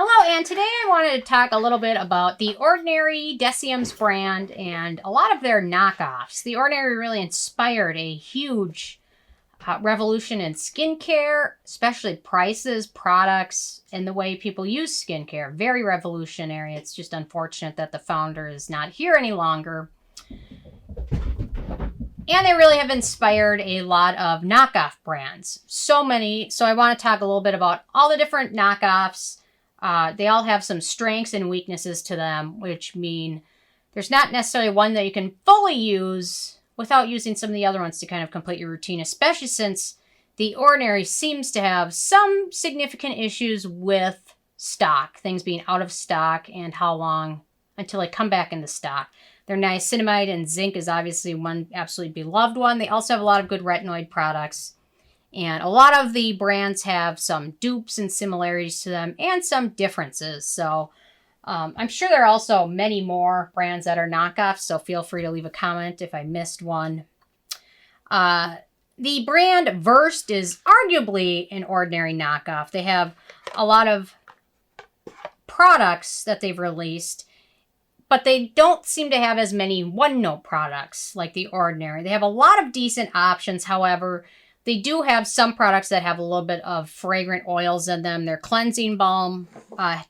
Hello, and today I wanted to talk a little bit about The Ordinary, Deciem brand, and a lot of their knockoffs. The Ordinary really inspired a huge revolution in skincare, especially prices, products, and the way people use skincare. Very revolutionary. It's just unfortunate that the founder is not here any longer. And they really have inspired a lot of knockoff brands. So many. So I want to talk a little bit about all the different knockoffs. They all have some strengths and weaknesses to them, which mean there's not necessarily one that you can fully use without using some of the other ones to kind of complete your routine, especially since The Ordinary seems to have some significant issues with stock, things being out of stock and how long until they come back into stock. Their niacinamide and zinc is obviously one absolutely beloved one. They also have a lot of good retinoid products. And a lot of the brands have some dupes and similarities to them and some differences. So I'm sure there are also many more brands that are knockoffs. So feel free to leave a comment if I missed one. The brand Versed is arguably an Ordinary knockoff. They have a lot of products that they've released, but they don't seem to have as many one-note products like The Ordinary. They have a lot of decent options, however. They do have some products that have a little bit of fragrant oils in them. Their cleansing balm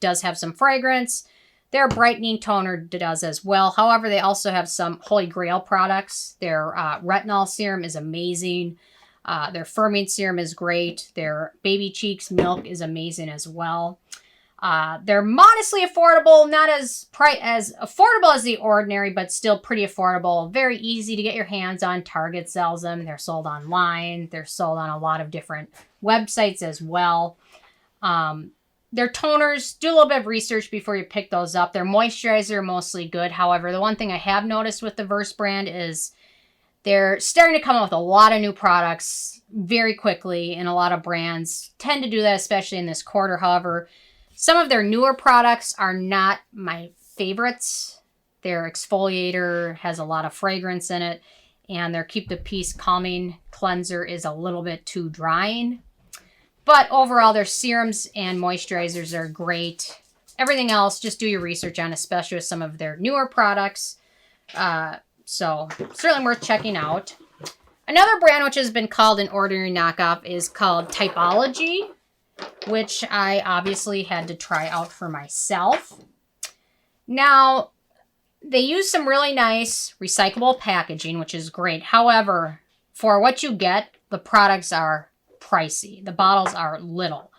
does have some fragrance. Their brightening toner does as well. However, they also have some Holy Grail products. Their retinol serum is amazing. Their firming serum is great. Their baby cheeks milk is amazing as well. They're modestly affordable, not as affordable as The Ordinary, but still pretty affordable. Very easy to get your hands on. Target sells them. They're sold online. They're sold on a lot of different websites as well. Their toners, do a little bit of research before you pick those up. Their moisturizer are mostly good. However, the one thing I have noticed with the Versed brand is they're starting to come out with a lot of new products very quickly, and a lot of brands tend to do that, especially in this quarter. However, some of their newer products are not my favorites. Their exfoliator has a lot of fragrance in it, and their Keep the Peace Calming Cleanser is a little bit too drying. But overall, their serums and moisturizers are great. Everything else, just do your research on, especially with some of their newer products. So certainly worth checking out. Another brand which has been called an Ordinary knockoff is called Typology, which I obviously had to try out for myself. Now, they use some really nice recyclable packaging, which is great. However, for what you get, the products are pricey. The bottles are little.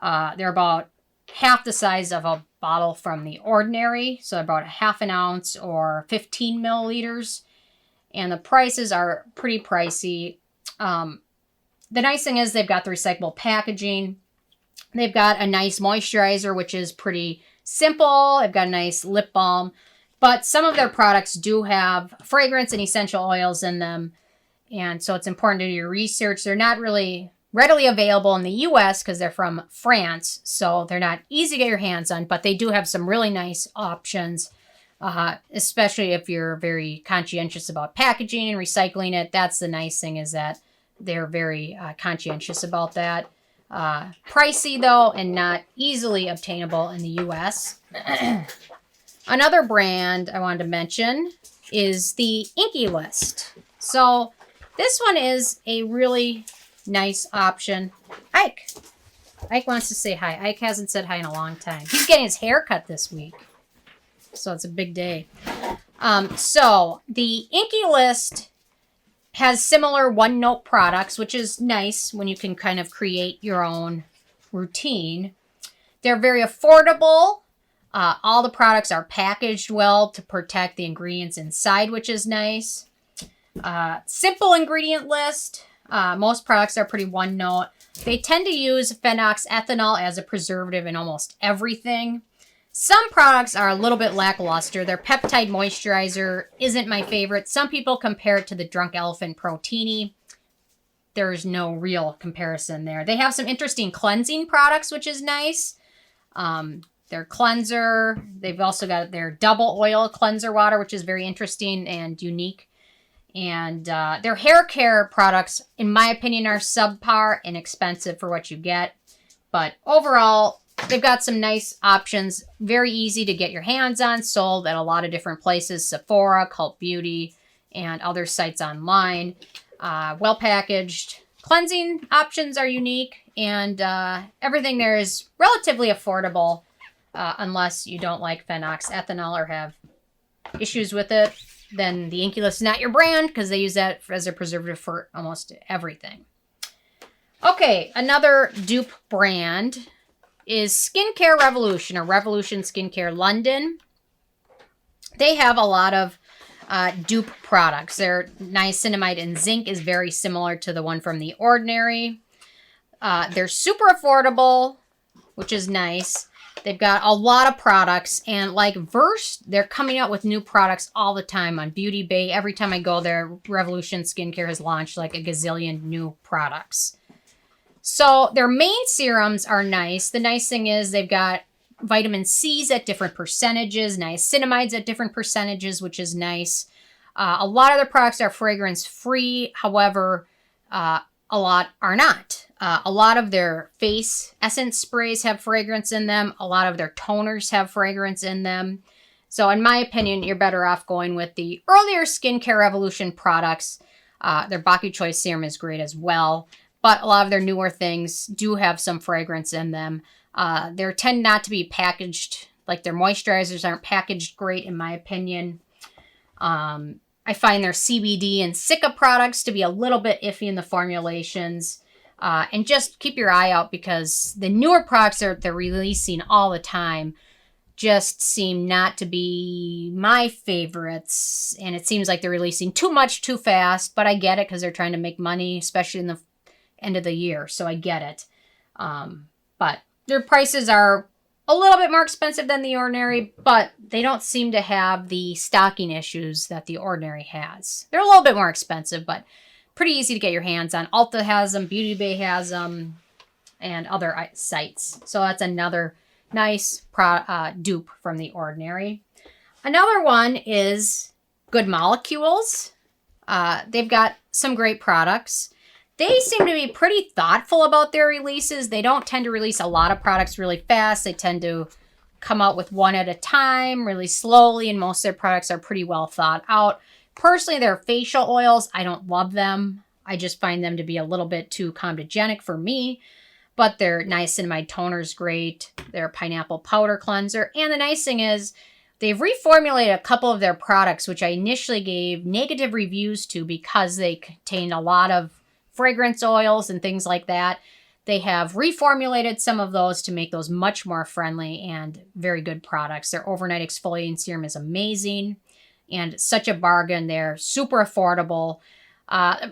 They're about half the size of a bottle from The Ordinary, so about a half an ounce or 15 milliliters. And the prices are pretty pricey. The nice thing is they've got the recyclable packaging. They've got a nice moisturizer, which is pretty simple. They've got a nice lip balm. But some of their products do have fragrance and essential oils in them. And so it's important to do your research. They're not really readily available in the U.S. because they're from France. So they're not easy to get your hands on. But they do have some really nice options, especially if you're very conscientious about packaging and recycling it. That's the nice thing, is that they're very conscientious about that. Pricey though, and not easily obtainable in the US. Another brand I wanted to mention is the Inkey List. So this one is a really nice option. Ike wants to say hi. Ike hasn't said hi in a long time. He's getting his hair cut this week, so it's a big day. So the Inkey List has similar one-note products, which is nice when you can kind of create your own routine. They're very affordable. All the products are packaged well to protect the ingredients inside, which is nice. Simple ingredient list. Most products are pretty one-note. They tend to use phenoxyethanol as a preservative in almost everything. Some products are a little bit lackluster. Their peptide moisturizer isn't my favorite. Some people compare it to the Drunk Elephant Protini. There's no real comparison there. They have some interesting cleansing products, which is nice. Their cleanser. They've also got their double oil cleanser water, which is very interesting and unique. And their hair care products, in my opinion, are subpar and expensive for what you get. But overall, they've got some nice options. Very easy to get your hands on, sold at a lot of different places. Sephora, Cult Beauty, and other sites online. Well packaged. Cleansing options are unique, and everything there is relatively affordable, unless you don't like phenoxyethanol or have issues with it. Then the Inkey List is not your brand, because they use that as a preservative for almost everything. Okay, another dupe brand is Skincare Revolution, or Revolution Skincare London. They have a lot of dupe products. Their niacinamide and zinc is very similar to the one from The Ordinary. They're super affordable, which is nice. They've got a lot of products, and like Verse, they're coming out with new products all the time on Beauty Bay. Every time I go there, Revolution Skincare has launched like a gazillion new products. So their main serums are nice. The nice thing is they've got vitamin C's at different percentages, niacinamides at different percentages, which is nice. A lot of their products are fragrance-free. However, a lot are not. A lot of their face essence sprays have fragrance in them. A lot of their toners have fragrance in them. So in my opinion, you're better off going with the earlier Skincare Revolution products. Their Baki Choice Serum is great as well. But a lot of their newer things do have some fragrance in them. They tend not to be packaged, like their moisturizers aren't packaged great in my opinion. I find their CBD and Cica products to be a little bit iffy in the formulations. And just keep your eye out, because the newer products that they're releasing all the time just seem not to be my favorites. And it seems like they're releasing too much too fast, but I get it because they're trying to make money, especially in the end of the year. So I get it. But their prices are a little bit more expensive than The Ordinary, but they don't seem to have the stocking issues that The Ordinary has. They're a little bit more expensive, but pretty easy to get your hands on. Ulta has them, Beauty Bay has them, and other sites. So that's another nice dupe from The Ordinary. Another one is Good Molecules. They've got some great products. They seem to be pretty thoughtful about their releases. They don't tend to release a lot of products really fast. They tend to come out with one at a time, really slowly, and most of their products are pretty well thought out. Personally, their facial oils, I don't love them. I just find them to be a little bit too comedogenic for me. But their niacinamide toner is great. Their pineapple powder cleanser. And the nice thing is, they've reformulated a couple of their products, which I initially gave negative reviews to because they contained a lot of fragrance oils and things like that. They have reformulated some of those to make those much more friendly and very good products. Their Overnight Exfolating Serum is amazing and such a bargain. They're super affordable.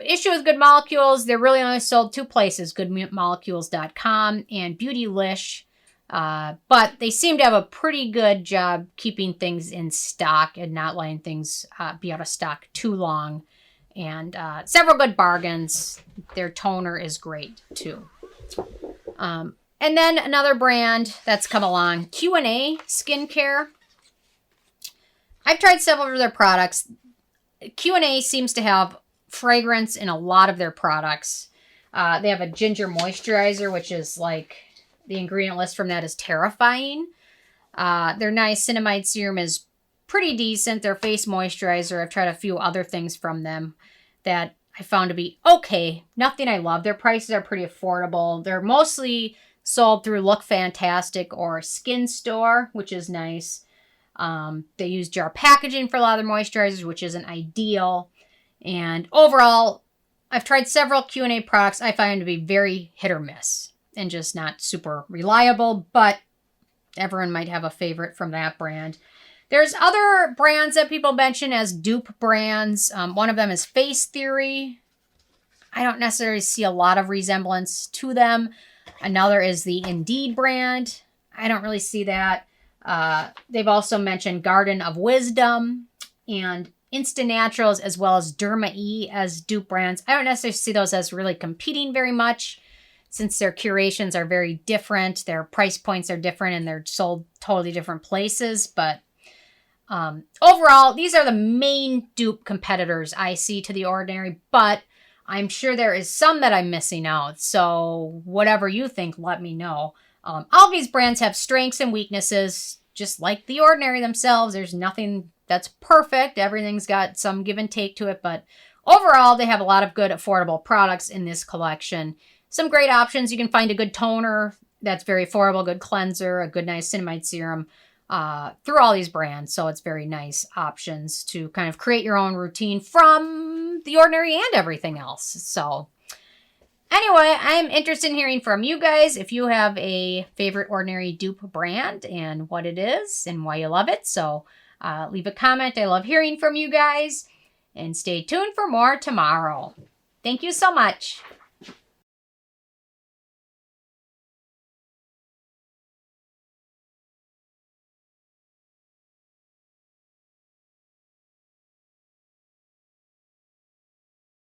Issue with Good Molecules, they're really only sold two places, goodmolecules.com and Beautylish. But they seem to have a pretty good job keeping things in stock and not letting things be out of stock too long. And several good bargains. Their toner is great too. And then another brand that's come along, Q&A Skincare. I've tried several of their products. Q&A seems to have fragrance in a lot of their products. They have a ginger moisturizer, which is like, the ingredient list from that is terrifying. Their niacinamide serum is pretty decent. Their face moisturizer, I've tried a few other things from them that I found to be okay. Nothing I love. Their prices are pretty affordable. They're mostly sold through Look Fantastic or Skin Store, which is nice. They use jar packaging for a lot of their moisturizers, which isn't ideal. And overall, I've tried several Q&A products. I find them to be very hit or miss and just not super reliable, but everyone might have a favorite from that brand. There's other brands that people mention as dupe brands. One of them is Face Theory. I don't necessarily see a lot of resemblance to them. Another is the Indeed brand. I don't really see that. They've also mentioned Garden of Wisdom and Instant Naturals as well as Derma E as dupe brands. I don't necessarily see those as really competing very much since their curations are very different. Their price points are different and they're sold totally different places. But overall, these are the main dupe competitors I see to The Ordinary, but I'm sure there is some that I'm missing out. So whatever you think, let me know. All these brands have strengths and weaknesses, just like The Ordinary themselves. There's nothing that's perfect. Everything's got some give and take to it, but overall, they have a lot of good, affordable products in this collection. Some great options. You can find a good toner that's very affordable, a good cleanser, a good niacinamide serum through all these brands. So it's very nice options to kind of create your own routine from The Ordinary and everything else. So anyway, I'm interested in hearing from you guys if you have a favorite Ordinary dupe brand and what it is and why you love it. So leave a comment. I love hearing from you guys. And stay tuned for more tomorrow. Thank you so much.